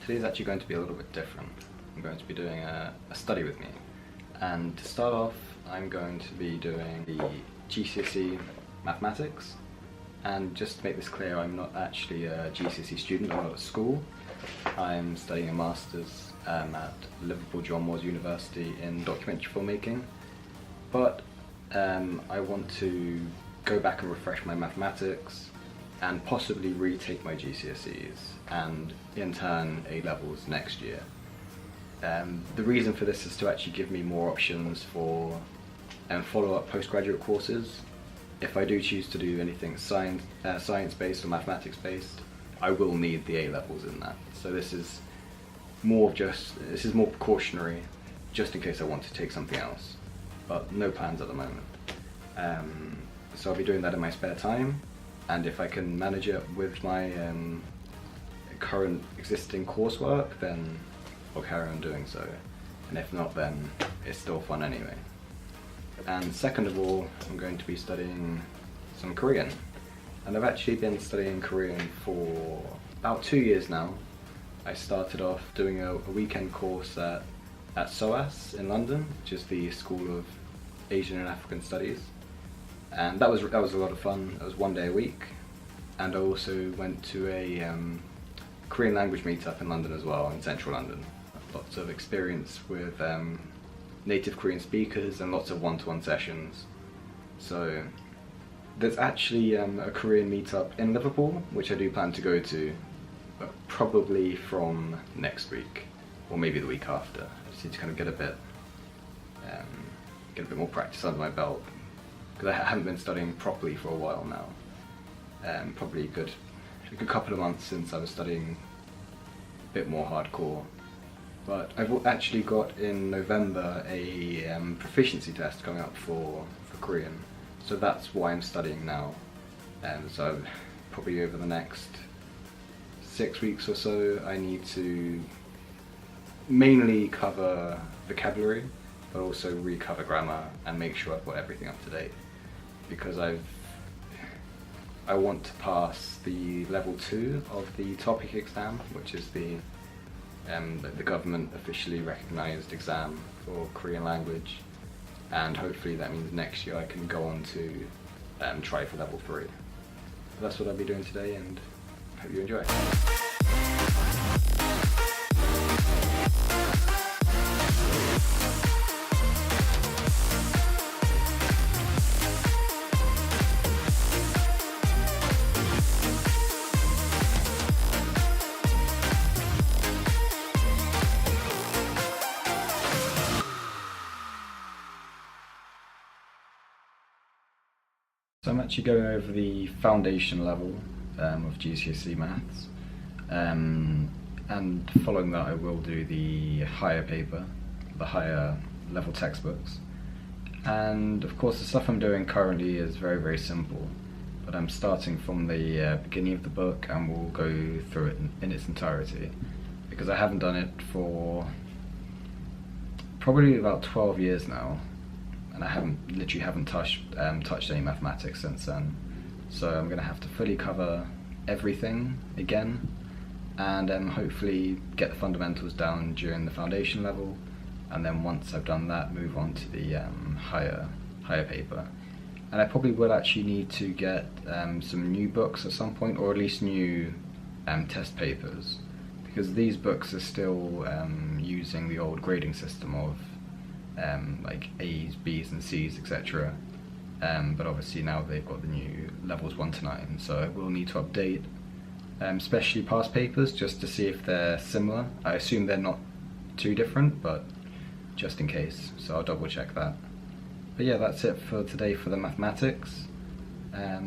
Today's actually going to be a little bit different. I'm going to be doing a study with me. And to start off, I'm going to be doing the GCSE mathematics. And just to make this clear, I'm not actually a GCSE student, I'm not at school. I'm studying a master's at Liverpool John Moores University in documentary filmmaking. But I want to go back and refresh my mathematics and possibly retake my GCSEs and in turn A-levels next year. The reason for this is to actually give me more options for follow-up postgraduate courses. If I do choose to do anything science-based or mathematics-based, I will need the A-levels in that. So this is more precautionary, just in case I want to take something else. But no plans at the moment. So I'll be doing that in my spare time, and if I can manage it with my current existing coursework, then I'll carry on doing so. And if not, then it's still fun anyway. And second of all, I'm going to be studying some Korean. And I've actually been studying Korean for about 2 years now. I started off doing a weekend course at SOAS in London, which is the School of Asian and African Studies. And that was a lot of fun. It was 1 day a week. And I also went to a Korean language meetup in London as well, in central London. Lots of experience with native Korean speakers and lots of one-to-one sessions. So there's actually a Korean meetup in Liverpool, which I do plan to go to, but probably from next week, or maybe the week after. I just need to kind of get a bit more practice under my belt, because I haven't been studying properly for a while now. Probably a good couple of months since I was studying a bit more hardcore. But I've actually got in November a proficiency test coming up for Korean, so that's why I'm studying now. So probably over the next 6 weeks or so, I need to mainly cover vocabulary, but also recover grammar and make sure I've got everything up to date, because I want to pass the level 2 of the TOPIK exam, which is the government officially recognised exam for Korean language, and hopefully that means next year I can go on to try for level 3. So that's what I'll be doing today, and hope you enjoy. So I'm actually going over the foundation level of GCSE maths, and following that I will do the higher paper, the higher level textbooks. And of course the stuff I'm doing currently is very, very simple, but I'm starting from the beginning of the book and we'll go through it in its entirety, because I haven't done it for probably about 12 years now. And I literally haven't touched any mathematics since then. So I'm going to have to fully cover everything again, and hopefully get the fundamentals down during the foundation level, and then once I've done that, move on to the higher paper. And I probably will actually need to get some new books at some point, or at least new test papers, because these books are still using the old grading system of like A's, B's and C's, etc. But obviously now they've got the new levels 1 to 9, so I will need to update especially past papers just to see if they're similar. I assume they're not too different, but just in case, so I'll double check that. But yeah, that's it for today for the mathematics. I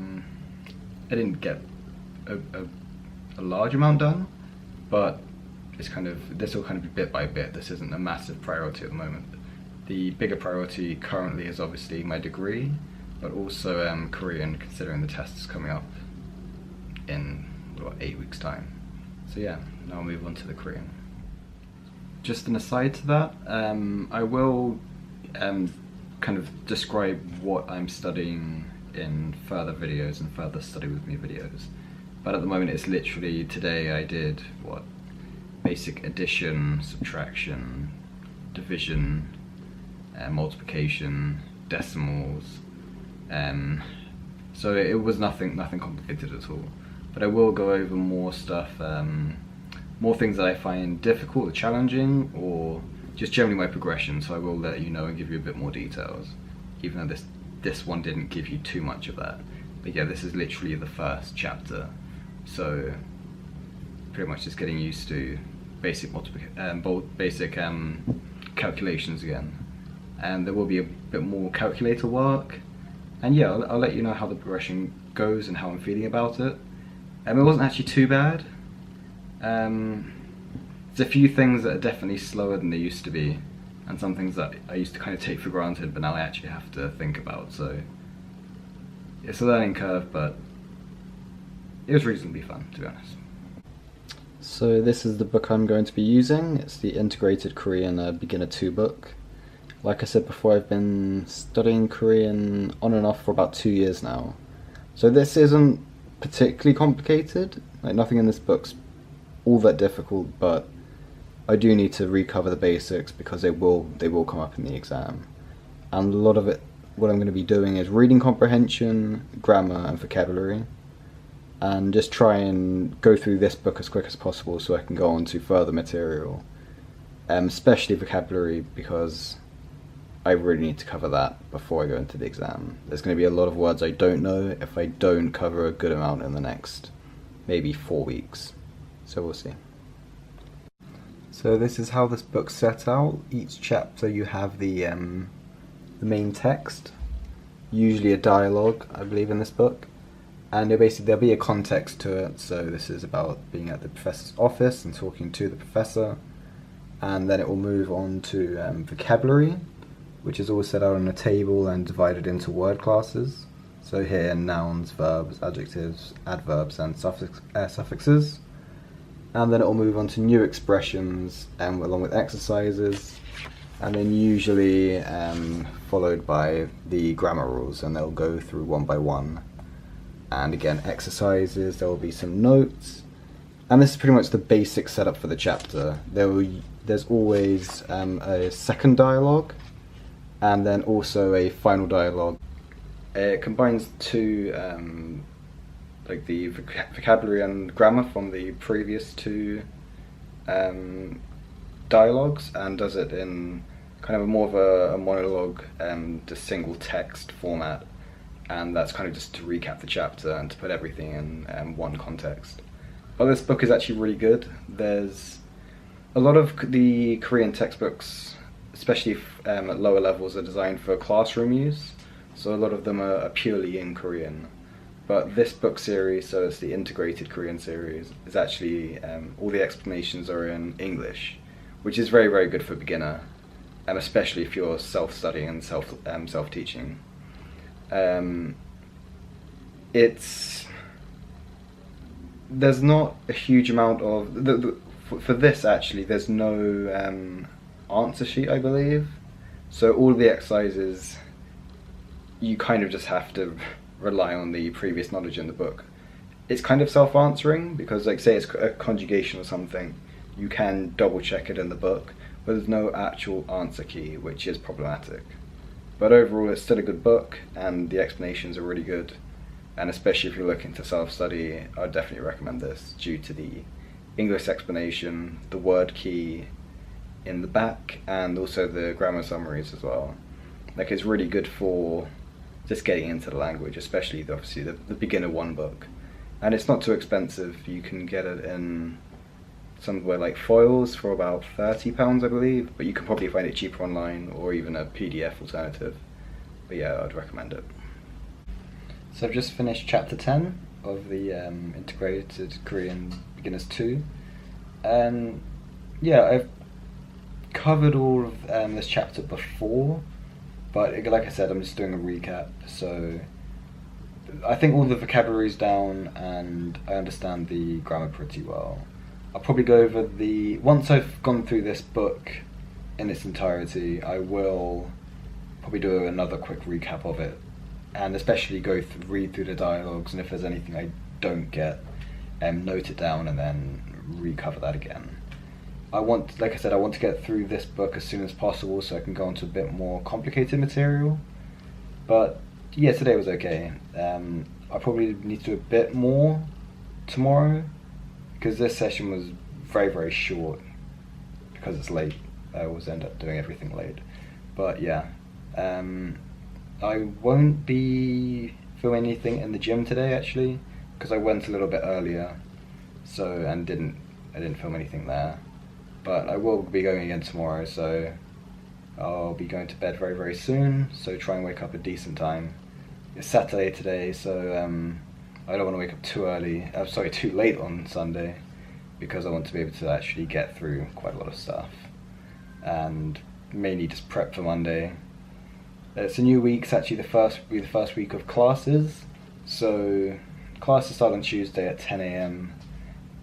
didn't get a large amount done, but this will kind of be bit by bit. This isn't a massive priority at the moment. The bigger priority currently is obviously my degree, but also Korean, considering the test is coming up in 8 weeks time. So yeah, now I'll move on to the Korean. Just an aside to that, I will kind of describe what I'm studying in further videos and further study with me videos. But at the moment it's literally, today I did, basic addition, subtraction, division, multiplication, decimals. So it was nothing complicated at all. But I will go over more stuff, more things that I find difficult or challenging, or just generally my progression. So I will let you know and give you a bit more details, even though this one didn't give you too much of that. But yeah, this is literally the first chapter, so pretty much just getting used to basic calculations again. And there will be a bit more calculator work, and yeah, I'll let you know how the progression goes and how I'm feeling about it. It wasn't actually too bad. There's a few things that are definitely slower than they used to be, and some things that I used to kind of take for granted, but now I actually have to think about, so it's a learning curve, but it was reasonably fun, to be honest. So this is the book I'm going to be using. It's the Integrated Korean Beginner 2 book. Like I said before, I've been studying Korean on and off for about 2 years now. So this isn't particularly complicated, like nothing in this book's all that difficult, but I do need to recover the basics because they will come up in the exam. And a lot of it, what I'm going to be doing is reading comprehension, grammar and vocabulary, and just try and go through this book as quick as possible so I can go on to further material, especially vocabulary, because I really need to cover that before I go into the exam. There's going to be a lot of words I don't know if I don't cover a good amount in the next maybe 4 weeks, so we'll see. So this is how this book's set out. Each chapter you have the main text, usually a dialogue, I believe, in this book, and there'll be a context to it. So this is about being at the professor's office and talking to the professor, and then it will move on to vocabulary, which is all set out on a table and divided into word classes. So here, nouns, verbs, adjectives, adverbs and suffixes. And then it will move on to new expressions along with exercises, and then usually followed by the grammar rules, and they'll go through one by one. And again, exercises, there will be some notes, and this is pretty much the basic setup for the chapter. There's always a second dialogue, and then also a final dialogue. It combines two, like the vocabulary and grammar from the previous two dialogues, and does it in kind of more of a monologue, just single text format, and that's kind of just to recap the chapter and to put everything in one context. But this book is actually really good. There's a lot of the Korean textbooks, especially at lower levels, are designed for classroom use, so a lot of them are purely in Korean. But this book series, so it's the Integrated Korean series, is actually, all the explanations are in English, which is very, very good for beginner, and especially if you're self-studying and self-teaching. There's not a huge amount of, for this actually, there's no answer sheet, I believe. So all the exercises, you kind of just have to rely on the previous knowledge in the book. It's kind of self-answering, because like say it's a conjugation or something, you can double check it in the book, but there's no actual answer key, which is problematic. But overall it's still a good book, and the explanations are really good, and especially if you're looking to self-study, I'd definitely recommend this due to the English explanation, the word key in the back, and also the grammar summaries as well. Like, it's really good for just getting into the language, especially obviously the beginner one book. And it's not too expensive. You can get it in somewhere like Foyles for about £30, I believe, but you can probably find it cheaper online, or even a PDF alternative. But yeah, I'd recommend it. So I've just finished chapter 10 of the Integrated Korean Beginners 2. And yeah, I've covered all of this chapter before, but like I said, I'm just doing a recap, so I think all the vocabulary's down and I understand the grammar pretty well. I'll probably go over once I've gone through this book in its entirety, I will probably do another quick recap of it, and especially read through the dialogues, and if there's anything I don't get, note it down and then recover that again. like I said, I want to get through this book as soon as possible so I can go on to a bit more complicated material. But yeah, today was okay. I probably need to do a bit more tomorrow because this session was very, very short because it's late. I always end up doing everything late. But yeah, I won't be filming anything in the gym today actually because I went a little bit earlier, so I didn't film anything there. But I will be going again tomorrow, so I'll be going to bed very, very soon, so try and wake up a decent time. It's Saturday today, so I don't want to wake up too late on Sunday, because I want to be able to actually get through quite a lot of stuff. And mainly just prep for Monday. It's a new week, it's actually the first week of classes, so classes start on Tuesday at 10 AM,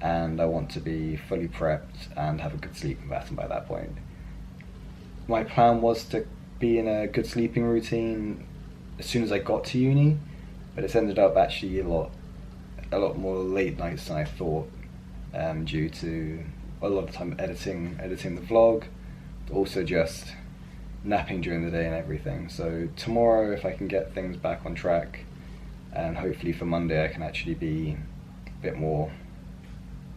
and I want to be fully prepped and have a good sleeping pattern by that point. My plan was to be in a good sleeping routine as soon as I got to uni, but it's ended up actually a lot more late nights than I thought, due to a lot of time editing the vlog, also just napping during the day and everything. So tomorrow, if I can get things back on track, and hopefully for Monday I can actually be a bit more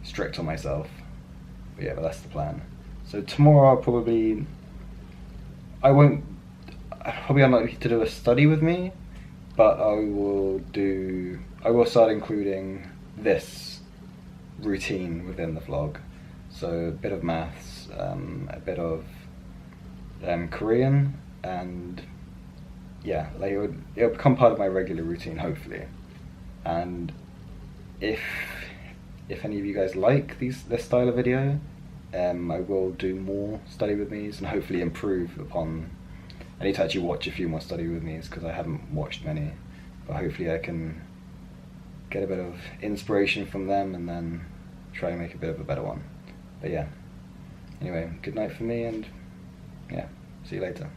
strict on myself. But yeah, but that's the plan. So tomorrow I'm probably unlikely to do a study with me, but I will start including this routine within the vlog. So a bit of maths, a bit of Korean, and yeah, like it'll become part of my regular routine, hopefully. And if any of you guys like this style of video, I will do more study with me's and hopefully improve upon. I need to actually watch a few more study with me's because I haven't watched many, but hopefully I can get a bit of inspiration from them and then try and make a bit of a better one. But yeah, anyway, good night for me, and yeah, see you later.